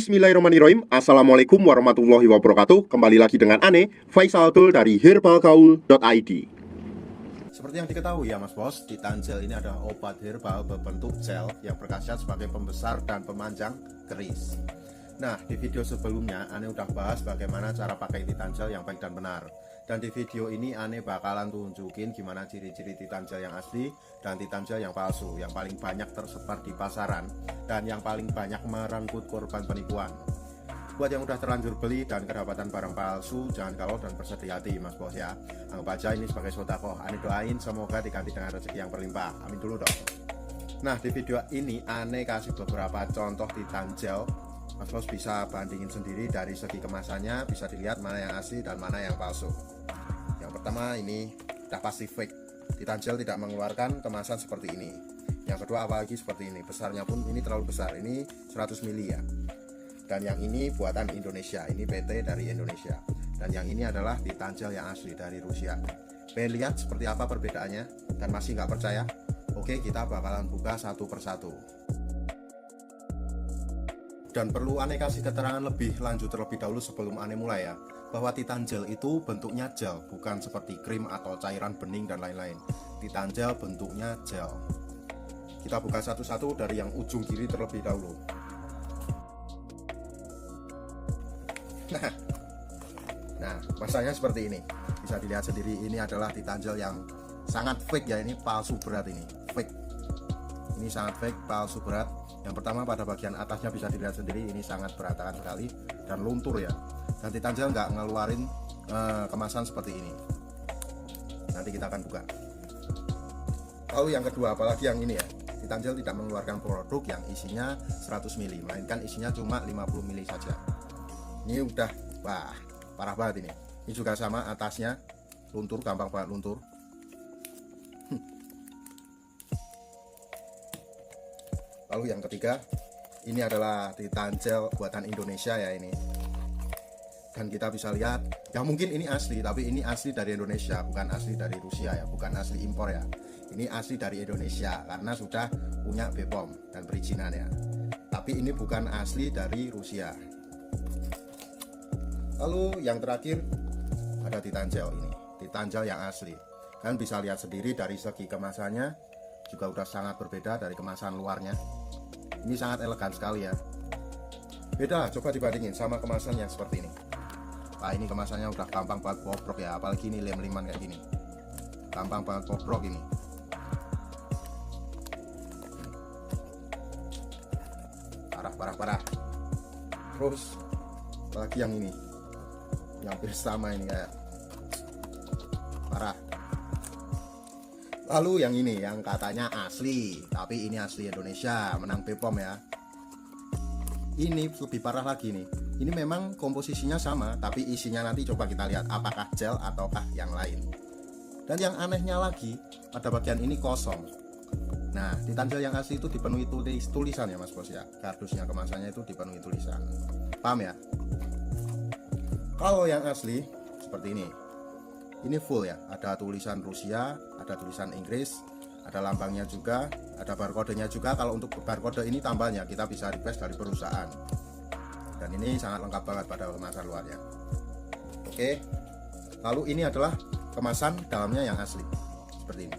Bismillahirrahmanirrahim. Assalamualaikum warahmatullahi wabarakatuh. Kembali lagi dengan Ane, Faisal Tul dari herbalgaul.id. Seperti yang diketahui ya Mas Bos, Titan Gel ini adalah obat herbal berbentuk gel yang berkhasiat sebagai pembesar dan pemanjang keris. Nah, di video sebelumnya Ane udah bahas bagaimana cara pakai Titan Gel yang baik dan benar. Dan di video ini Ane bakalan tunjukin gimana ciri-ciri Titan Gel yang asli dan Titan Gel yang palsu, yang paling banyak tersebar di pasaran dan yang paling banyak merenggut korban penipuan. Buat yang udah terlanjur beli dan kedapatan barang palsu, jangan galau dan bersedih hati Mas Bos ya. Anggap aja ini sebagai sedekah. Ane doain semoga diganti dengan rezeki yang berlimpah. Amin dulu dong. Nah, di video ini Ane kasih beberapa contoh Titan Gel. Mas Bos bisa bandingin sendiri dari segi kemasannya, bisa dilihat mana yang asli dan mana yang palsu. Yang pertama ini udah pasti fake. Titan Gel tidak mengeluarkan kemasan seperti ini. Yang kedua apalagi seperti ini, besarnya pun ini terlalu besar, ini 100 ml ya. Dan yang ini buatan Indonesia, ini PT dari Indonesia. Dan yang ini adalah Titan Gel yang asli dari Rusia. Pengen lihat seperti apa perbedaannya dan masih nggak percaya? Oke, kita bakalan buka satu persatu. Dan perlu Ane kasih keterangan lebih lanjut terlebih dahulu sebelum Ane mulai ya, bahwa Titan Gel itu bentuknya gel, bukan seperti krim atau cairan bening dan lain-lain. Titan Gel bentuknya gel. Kita buka satu-satu dari yang ujung kiri terlebih dahulu. Nah, masanya seperti ini. Bisa dilihat sendiri, ini adalah Titan Gel yang sangat fake ya, ini palsu berat ini, fake. Ini sangat fake, palsu berat. Yang pertama pada bagian atasnya bisa dilihat sendiri, ini sangat berantakan sekali dan luntur ya. Dan Titan Gel nggak ngeluarin kemasan seperti ini. Nanti kita akan buka. Lalu yang kedua, apalagi yang ini ya, Titan Gel tidak mengeluarkan produk yang isinya 100 ml, melainkan isinya cuma 50 ml saja. Ini udah, wah, parah banget ini. Ini juga sama, atasnya luntur, gampang banget luntur. Lalu yang ketiga, ini adalah Titan Gel buatan Indonesia ya ini. Dan kita bisa lihat, ya mungkin ini asli, tapi ini asli dari Indonesia, bukan asli dari Rusia ya, bukan asli impor ya. Ini asli dari Indonesia karena sudah punya BPOM dan perizinan ya. Tapi ini bukan asli dari Rusia. Lalu yang terakhir ada Titan Gel ini, Titan Gel yang asli. Kan bisa lihat sendiri dari segi kemasannya juga udah sangat berbeda dari kemasan luarnya. Ini sangat elegan sekali ya. Beda, coba dibandingin sama kemasan yang seperti ini. Nah, ini kemasannya udah gampang banget bobrok ya, apalagi ini lem-leman kayak gini. Gampang banget bobrok ini. Parah. Terus apalagi yang ini, yang hampir sama ini kayak parah. Lalu yang ini yang katanya asli, tapi ini asli Indonesia, menang BPOM ya. Ini lebih parah lagi nih. Ini memang komposisinya sama, tapi isinya nanti coba kita lihat apakah gel ataukah yang lain. Dan yang anehnya lagi, pada bagian ini kosong. Nah, Titan Gel yang asli itu dipenuhi tulisan ya Mas Bos ya. Kardusnya, kemasannya itu dipenuhi tulisan. Paham ya? Kalau yang asli seperti ini. Ini full ya, ada tulisan Rusia, ada tulisan Inggris, ada lambangnya juga, ada barcode-nya juga. Kalau untuk barcode ini tambahnya kita bisa request dari perusahaan. Dan ini sangat lengkap banget pada kemasan luarnya. Oke. Lalu ini adalah kemasan dalamnya yang asli. Seperti ini.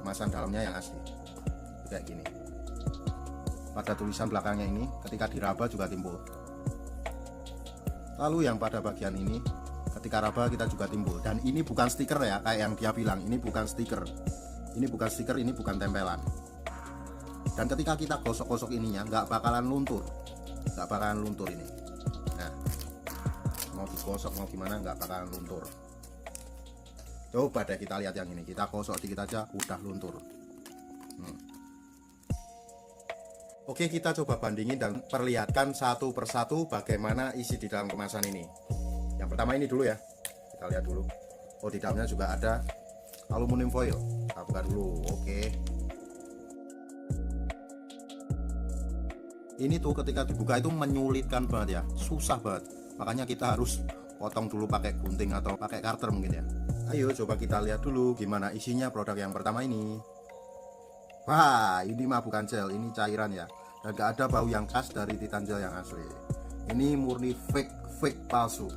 Kemasan dalamnya yang asli. Kayak gini. Pada tulisan belakangnya ini ketika diraba juga timbul. Lalu yang pada bagian ini ketika raba kita juga timbul. Dan ini bukan stiker ya, kayak yang dia bilang, ini bukan stiker. Ini bukan stiker, ini bukan tempelan. Dan ketika kita gosok-gosok ininya nggak bakalan luntur. Nggak bakalan luntur ini. Nah, mau digosok mau gimana nggak bakalan luntur. Coba deh kita lihat yang ini, kita gosok dikit aja udah luntur. Oke, kita coba bandingin dan perlihatkan satu persatu bagaimana isi di dalam kemasan ini. Yang pertama ini dulu ya, kita lihat dulu. Oh, di dalamnya juga ada aluminium foil. Kita buka dulu. Oke. Ini tuh ketika dibuka itu menyulitkan banget ya, susah banget. Makanya kita harus potong dulu pakai gunting atau pakai karter mungkin ya. Ayo coba kita lihat dulu gimana isinya produk yang pertama ini. Wah, ini mah bukan gel, ini cairan ya. Dan gak ada bau yang khas dari Titan Gel yang asli. Ini murni fake palsu.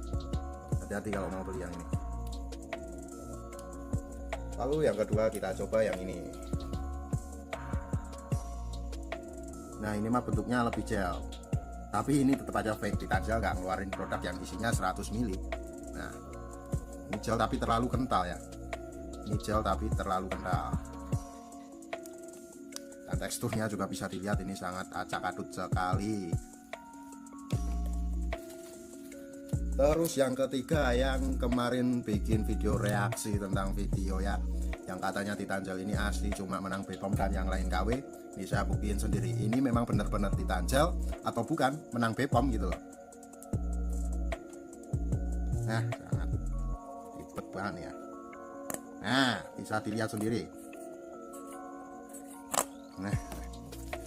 Hati-hati kalau mau beli yang ini. Lalu yang kedua kita coba yang ini. Nah ini mah bentuknya lebih gel, tapi ini tetap aja fake. Titanjel nggak ngeluarin produk yang isinya 100 ml. Nah ini gel tapi terlalu kental ya. Ini gel tapi terlalu kental. Dan teksturnya juga bisa dilihat ini sangat acak-adut sekali. Terus yang ketiga yang kemarin bikin video reaksi tentang video ya, yang katanya Titanjel ini asli cuma menang Bepom dan yang lain KW. Ini saya buktiin sendiri, ini memang benar-benar Titanjel atau bukan menang Bepom gitu loh. Nah sangat ribet banget ya. Nah bisa dilihat sendiri. Nah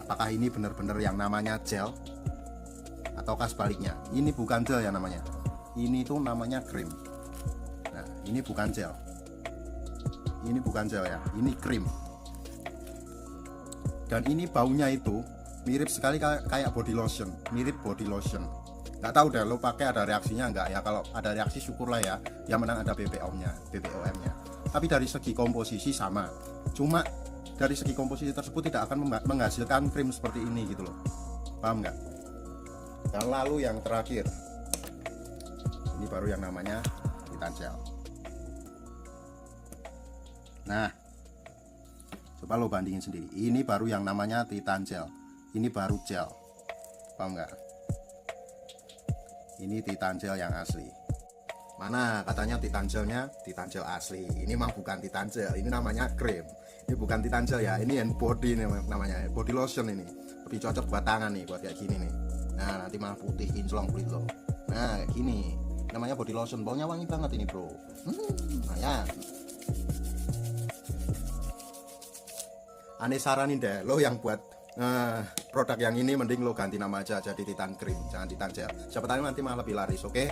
apakah ini benar-benar yang namanya gel ataukah sebaliknya? Ini bukan gel ya namanya, ini tuh namanya krim. Nah ini bukan gel, ini bukan gel ya, ini krim. Dan ini baunya itu mirip sekali kayak body lotion, mirip body lotion. Nggak tahu deh lo pakai ada reaksinya nggak ya. Kalau ada reaksi syukurlah ya, yang menang ada BPOM-nya. Tapi dari segi komposisi sama, cuma dari segi komposisi tersebut tidak akan menghasilkan krim seperti ini gitu loh, paham nggak? Dan lalu yang terakhir, ini baru yang namanya Titanjel. Nah coba lo bandingin sendiri, ini baru yang namanya Titanjel, ini baru gel, paham nggak? Ini Titanjel yang asli. Mana katanya Titanjelnya Titanjel asli, ini mah bukan Titanjel, ini namanya krim. Ini bukan Titanjel ya, ini hand body namanya, body lotion. Ini lebih cocok buat tangan nih, buat kayak gini nih. Nah nanti mah putih kinclong kulit lo. Nah kayak gini namanya body lotion, baunya wangi banget ini bro. Lumayan. Aneh saranin deh lo yang buat produk yang ini, mending lo ganti nama aja jadi Titan Cream, jangan Titanjel. Siapa tahu nanti malah lebih laris, oke?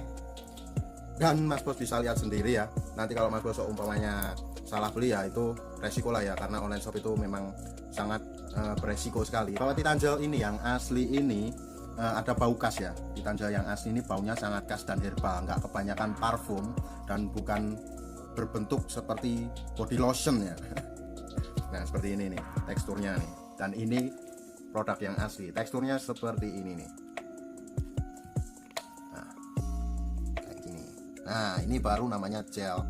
Dan Mas Bos bisa lihat sendiri ya. Nanti kalau Mas Bos umpamanya salah beli ya itu resiko lah ya, karena online shop itu memang sangat beresiko sekali. Bahwa Titanjel ini yang asli ini ada bau khas ya. Titanjel yang asli ini baunya sangat khas dan herbal, nggak kebanyakan parfum dan bukan berbentuk seperti body lotion ya. Nah seperti ini nih teksturnya nih, dan ini produk yang asli, teksturnya seperti ini nih. Nah kayak gini. Nah ini baru namanya gel.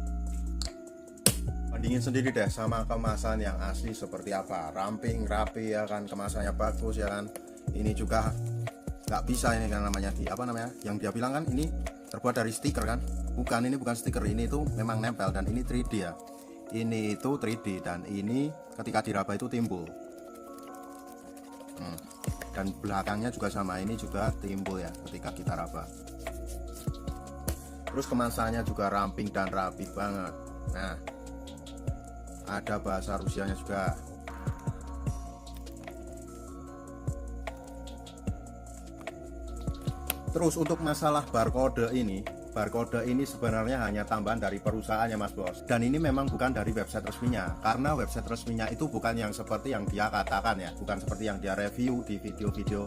Bandingin sendiri deh sama kemasan yang asli seperti apa, ramping, rapi ya kan, kemasannya bagus ya kan. Ini juga nggak bisa ini kan namanya yang dia bilang kan ini terbuat dari stiker kan, bukan, ini bukan stiker, ini itu memang nempel dan ini 3D ya. Ini itu 3D dan ini ketika diraba itu timbul. Dan belakangnya juga sama, ini juga timbul ya ketika kita raba. Terus kemasannya juga ramping dan rapi banget. Nah ada bahasa Rusianya juga. Terus untuk masalah barcode ini sebenarnya hanya tambahan dari perusahaannya Mas Bos. Dan ini memang bukan dari website resminya, karena website resminya itu bukan yang seperti yang dia katakan ya, bukan seperti yang dia review di video-video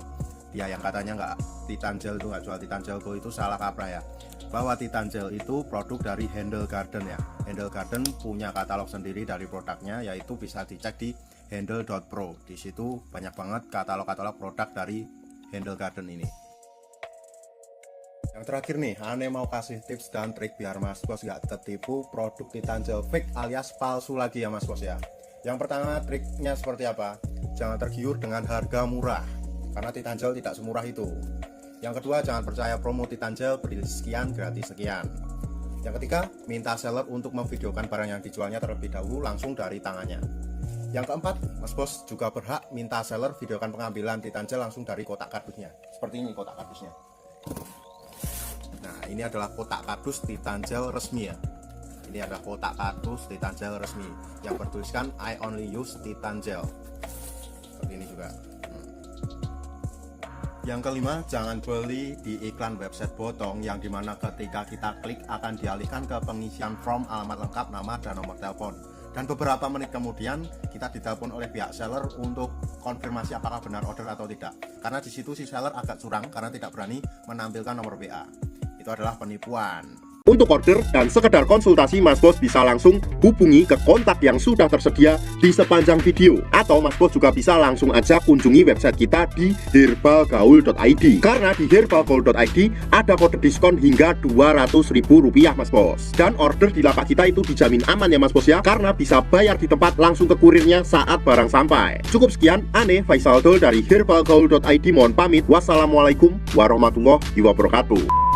dia yang katanya nggak Titanjel itu nggak jual Titanjel itu salah kaprah ya. Bahwa Titanjel itu produk dari Handle Garden ya. Handle Garden punya katalog sendiri dari produknya, yaitu bisa dicek di handle.pro. Di situ banyak banget katalog-katalog produk dari Handle Garden ini. Yang terakhir nih, Ane mau kasih tips dan trik biar Mas Bos nggak tertipu produk Titanjel fake alias palsu lagi ya Mas Bos ya. Yang pertama, triknya seperti apa? Jangan tergiur dengan harga murah, karena Titanjel tidak semurah itu. Yang kedua, jangan percaya promo Titanjel beli sekian gratis sekian. Yang ketiga, minta seller untuk memvideokan barang yang dijualnya terlebih dahulu langsung dari tangannya. Yang keempat, Mas Bos juga berhak minta seller videokan pengambilan Titanjel langsung dari kotak kardusnya. Seperti ini kotak kardusnya. Nah ini adalah kotak kardus Titanjel resmi ya. Ini adalah kotak kardus Titanjel resmi yang bertuliskan I only use Titanjel. Seperti ini juga. Yang kelima, jangan beli di iklan website bodong yang dimana ketika kita klik akan dialihkan ke pengisian form alamat lengkap, nama dan nomor telepon. Dan beberapa menit kemudian kita ditelepon oleh pihak seller untuk konfirmasi apakah benar order atau tidak. Karena di situ si seller agak curang karena tidak berani menampilkan nomor WA. Itu adalah penipuan. Untuk order dan sekedar konsultasi, Mas Bos bisa langsung hubungi ke kontak yang sudah tersedia di sepanjang video. Atau Mas Bos juga bisa langsung aja kunjungi website kita di herbalgaul.id. Karena di herbalgaul.id ada kode diskon hingga Rp200.000 Mas Bos. Dan order di lapak kita itu dijamin aman ya Mas Bos ya, karena bisa bayar di tempat langsung ke kurirnya saat barang sampai. Cukup sekian, Ane Faisal Dol dari herbalgaul.id mohon pamit. Wassalamualaikum warahmatullahi wabarakatuh.